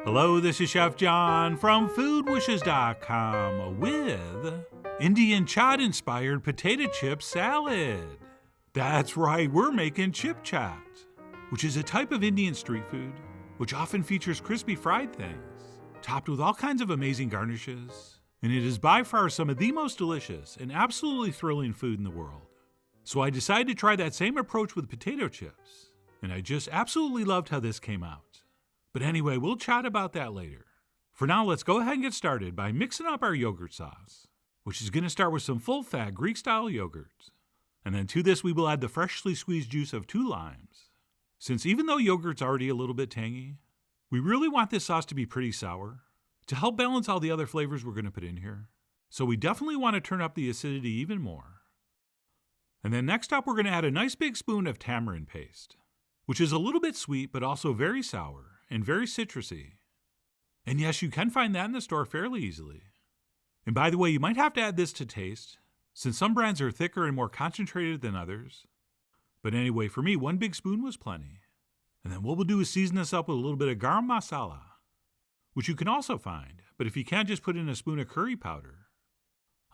Hello, this is Chef John from foodwishes.com with Indian Chaat-Inspired potato chip salad. That's right, we're making chip chaat, which is a type of Indian street food which often features crispy fried things, topped with all kinds of amazing garnishes, and it is by far some of the most delicious and absolutely thrilling food in the world. So I decided to try that same approach with potato chips, and I just absolutely loved how this came out. But anyway, we'll chat about that later. For now, let's go ahead and get started by mixing up our yogurt sauce, which is going to start with some full-fat Greek-style yogurt. And then to this, we will add the freshly squeezed juice of 2 limes. Since even though yogurt's already a little bit tangy, we really want this sauce to be pretty sour to help balance all the other flavors we're going to put in here. So we definitely want to turn up the acidity even more. And then next up, we're going to add a nice big spoon of tamarind paste, which is a little bit sweet but also very sour and very citrusy. And yes, you can find that in the store fairly easily. And by the way, you might have to add this to taste, since some brands are thicker and more concentrated than others. But anyway, for me, 1 big spoon was plenty. And then what we'll do is season this up with a little bit of Garam Masala, which you can also find, but if you can't, just put in a spoon of curry powder.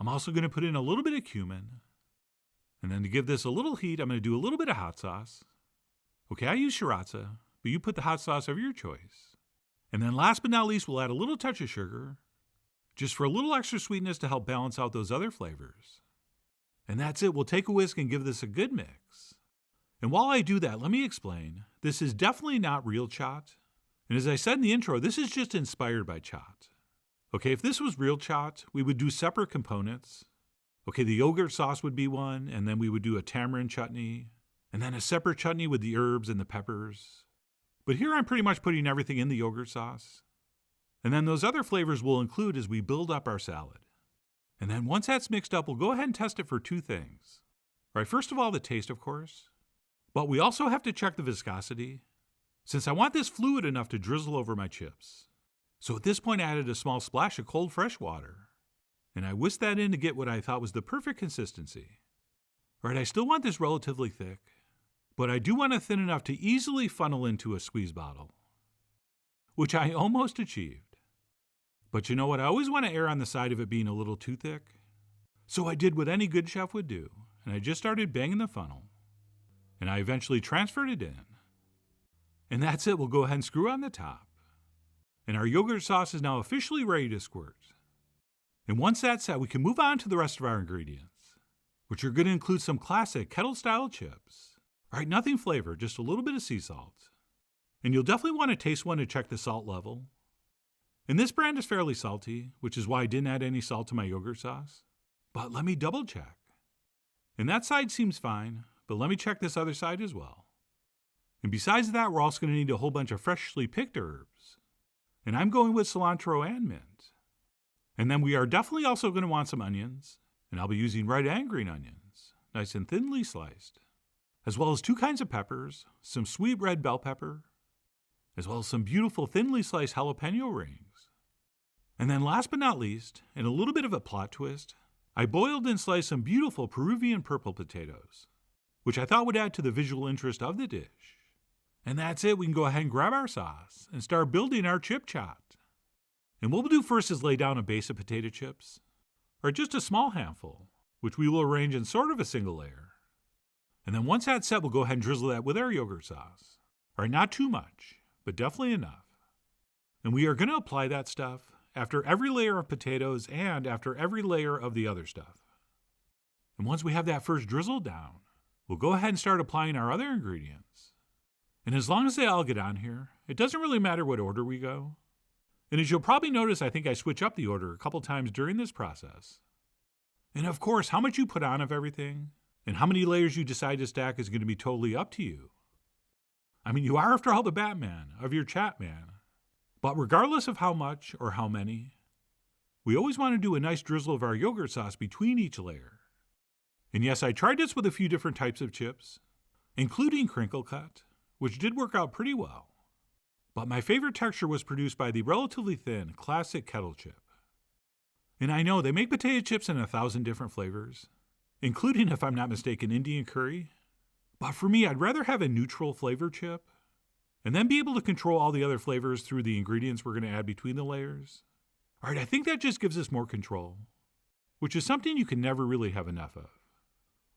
I'm also going to put in a little bit of cumin. And then to give this a little heat, I'm going to do a little bit of hot sauce. Okay, I use sriracha, but you put the hot sauce of your choice. And then last but not least, we'll add a little touch of sugar, just for a little extra sweetness to help balance out those other flavors. And that's it. We'll take a whisk and give this a good mix. And while I do that, let me explain. This is definitely not real chaat. And as I said in the intro, this is just inspired by chaat. Okay, if this was real chaat, we would do separate components. Okay, the yogurt sauce would be one, and then we would do a tamarind chutney, and then a separate chutney with the herbs and the peppers. But here I'm pretty much putting everything in the yogurt sauce. And then those other flavors we'll include as we build up our salad. And then once that's mixed up, we'll go ahead and test it for 2 things. All right, first of all, the taste, of course. But we also have to check the viscosity, since I want this fluid enough to drizzle over my chips. So at this point, I added a small splash of cold fresh water. And I whisked that in to get what I thought was the perfect consistency. All right, I still want this relatively thick, but I do want it thin enough to easily funnel into a squeeze bottle, which I almost achieved. But you know what? I always want to err on the side of it being a little too thick. So I did what any good chef would do, and I just started banging the funnel. And I eventually transferred it in. And that's it. We'll go ahead and screw on the top. And our yogurt sauce is now officially ready to squirt. And once that's set, we can move on to the rest of our ingredients, which are going to include some classic kettle-style chips. All right, nothing flavored, just a little bit of sea salt. And you'll definitely want to taste one to check the salt level. And this brand is fairly salty, which is why I didn't add any salt to my yogurt sauce. But let me double check. And that side seems fine, but let me check this other side as well. And besides that, we're also going to need a whole bunch of freshly picked herbs. And I'm going with cilantro and mint. And then we are definitely also going to want some onions, and I'll be using red and green onions, nice and thinly sliced, as well as 2 kinds of peppers, some sweet red bell pepper, as well as some beautiful thinly sliced jalapeno rings. And then last but not least, and a little bit of a plot twist, I boiled and sliced some beautiful Peruvian purple potatoes, which I thought would add to the visual interest of the dish. And that's it. We can go ahead and grab our sauce and start building our chip chaat. And what we'll do first is lay down a base of potato chips, or just a small handful, which we will arrange in sort of a single layer. And then once that's set, we'll go ahead and drizzle that with our yogurt sauce. All right, not too much, but definitely enough. And we are going to apply that stuff after every layer of potatoes and after every layer of the other stuff. And once we have that first drizzled down, we'll go ahead and start applying our other ingredients. And as long as they all get on here, it doesn't really matter what order we go. And as you'll probably notice, I think I switch up the order a couple times during this process. And of course, how much you put on of everything and how many layers you decide to stack is going to be totally up to you. I mean, you are, after all, the Batman of your chat man. But regardless of how much or how many, we always want to do a nice drizzle of our yogurt sauce between each layer. And yes, I tried this with a few different types of chips, including crinkle cut, which did work out pretty well. But my favorite texture was produced by the relatively thin classic kettle chip. And I know they make potato chips in 1,000 different flavors, including, if I'm not mistaken, Indian curry. But for me, I'd rather have a neutral flavor chip. and then be able to control all the other flavors through the ingredients we're going to add between the layers. All right, I think that just gives us more control, which is something you can never really have enough of.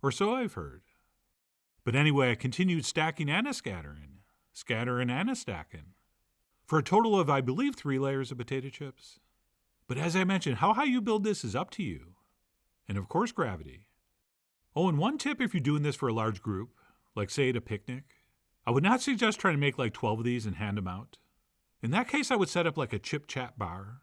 Or so I've heard. But anyway, I continued stacking and scattering and stacking, for a total of, I believe, 3 layers of potato chips. But as I mentioned, how high you build this is up to you. And of course, gravity. Oh, and one tip if you're doing this for a large group, like say at a picnic, I would not suggest trying to make like 12 of these and hand them out. In that case, I would set up like a chip chat bar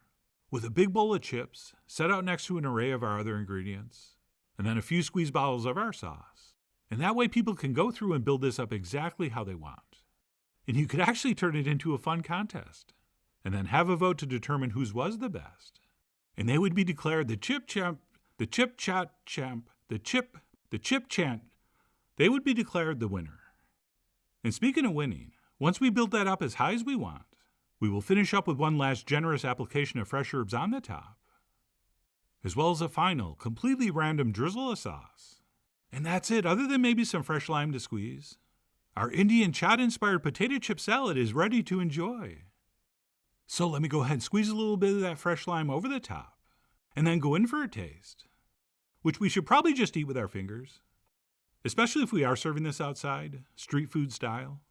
with a big bowl of chips set out next to an array of our other ingredients, and then a few squeeze bottles of our sauce. And that way people can go through and build this up exactly how they want. And you could actually turn it into a fun contest, and then have a vote to determine whose was the best. And they would be declared the chip champ, the chip chat champ, the chip chant. They would be declared the winner. And speaking of winning, once we build that up as high as we want, we will finish up with one last generous application of fresh herbs on the top, as well as a final, completely random drizzle of sauce. And that's it, other than maybe some fresh lime to squeeze. Our Indian Chaat-Inspired potato chip salad is ready to enjoy. So let me go ahead and squeeze a little bit of that fresh lime over the top, and then go in for a taste, which we should probably just eat with our fingers, especially if we are serving this outside, street food style.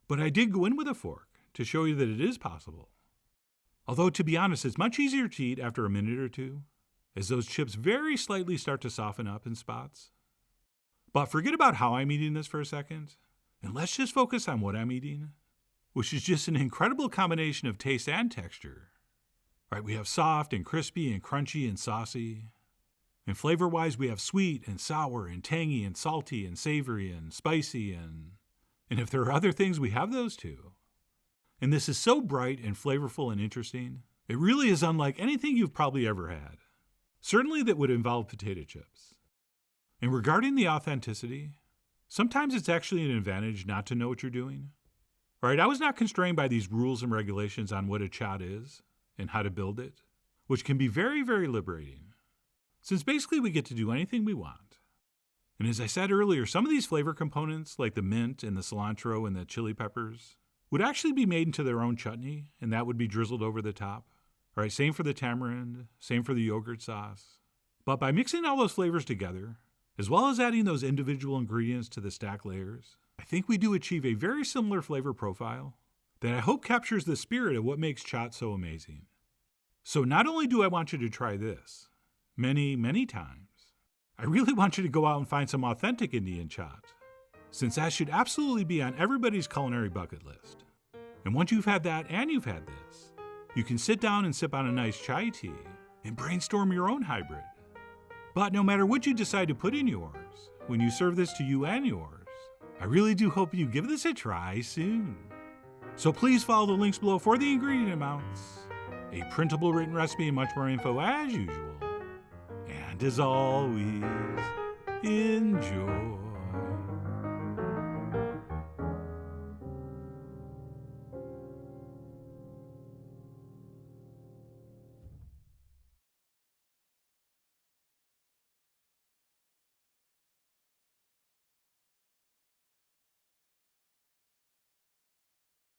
But I did go in with a fork to show you that it is possible. Although, to be honest, it's much easier to eat after a minute or two, as those chips very slightly start to soften up in spots. But forget about how I'm eating this for a second, and let's just focus on what I'm eating, which is just an incredible combination of taste and texture. Right, we have soft and crispy and crunchy and saucy. And flavor-wise, we have sweet and sour and tangy and salty and savory and spicy and if there are other things, we have those too. And this is so bright and flavorful and interesting. It really is unlike anything you've probably ever had. Certainly that would involve potato chips. And regarding the authenticity, sometimes it's actually an advantage not to know what you're doing. All right, I was not constrained by these rules and regulations on what a chaat is and how to build it, which can be very, very liberating, since basically we get to do anything we want. And as I said earlier, some of these flavor components, like the mint and the cilantro and the chili peppers, would actually be made into their own chutney, and that would be drizzled over the top. All right, same for the tamarind, same for the yogurt sauce. But by mixing all those flavors together, as well as adding those individual ingredients to the stack layers, I think we do achieve a very similar flavor profile that I hope captures the spirit of what makes chaat so amazing. So not only do I want you to try this many, many times, I really want you to go out and find some authentic Indian chaat, since that should absolutely be on everybody's culinary bucket list. And once you've had that and you've had this, you can sit down and sip on a nice chai tea and brainstorm your own hybrid. But no matter what you decide to put in yours, when you serve this to you and yours, I really do hope you give this a try soon. So please follow the links below for the ingredient amounts, a printable written recipe, and much more info as usual. And as always, enjoy.